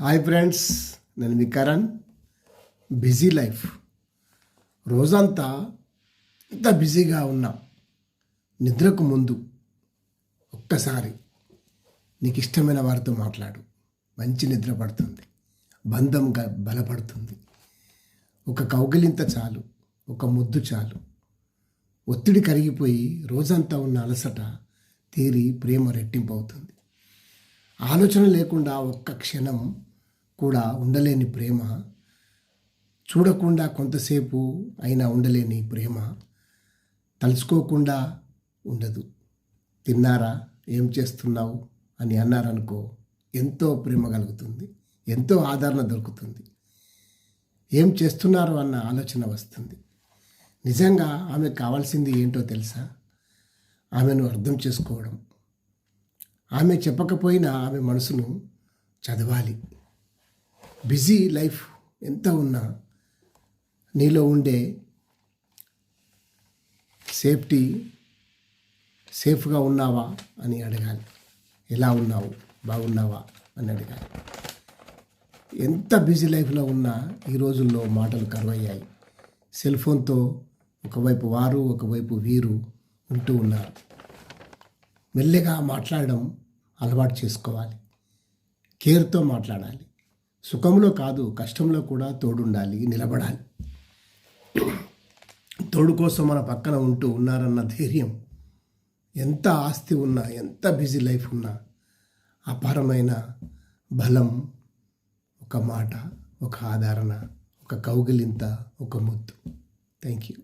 Hi friends, నేను మీ Karan. Busy life, రోజంతా ఇంత బిజీగా ఉన్నా. నిద్రకు ముందు ఒక్కసారి నీకు ఇష్టమైన వారితో మాట్లాడు. మంచి నిద్ర పడుతుంది, బంధంగా బలపడుతుంది. ఒక కౌగిలింత చాలు, ఒక ముద్దు చాలు. ఒత్తిడి కరిగిపోయి రోజంతా ఉన్న అలసట తీరి ప్రేమ రెట్టింపు అవుతుంది. ఆలోచన లేకుండా ఒక్క క్షణం కూడా ఉండలేని ప్రేమ, చూడకుండా కొంతసేపు అయినా ఉండలేని ప్రేమ, తలుచుకోకుండా ఉండదు. తిన్నారా, ఏం చేస్తున్నావు అని అన్నారనుకో, ఎంతో ప్రేమ కలుగుతుంది, ఎంతో ఆదరణ దొరుకుతుంది. ఏం చేస్తున్నారు అన్న ఆలోచన వస్తుంది. నిజంగా ఆమెకు కావాల్సింది ఏంటో తెలుసా? ఆమెను అర్థం చేసుకోవడం. ఆమె చెప్పకపోయినా ఆమె మనసును చదవాలి. బిజీ లైఫ్ ఎంత ఉన్నా నీలో ఉండే సేఫ్గా ఉన్నావా అని అడగాలి. ఎలా ఉన్నావు, బాగున్నావా అని అడగాలి. ఎంత బిజీ లైఫ్లో ఉన్నా ఈ రోజుల్లో మాటలు కరువయ్యాయి. సెల్ ఫోన్తో ఒకవైపు వారు, ఒకవైపు వీరు ఉంటూ ఉన్నారు. మెల్లగా మాట్లాడడం అలవాటు చేసుకోవాలి. కేర్తో మాట్లాడాలి. సుఖంలో కాదు, కష్టంలో కూడా తోడుండాలి, నిలబడాలి. తోడు కోసం మన పక్కన ఉంటూ ఉన్నారన్న ధైర్యం, ఎంత ఆస్తి ఉన్నా, ఎంత బిజీ లైఫ్ ఉన్నా, అపారమైన బలం ఒక మాట, ఒక ఆదరణ, ఒక కౌగిలింత, ఒక ముద్దు. Thank you.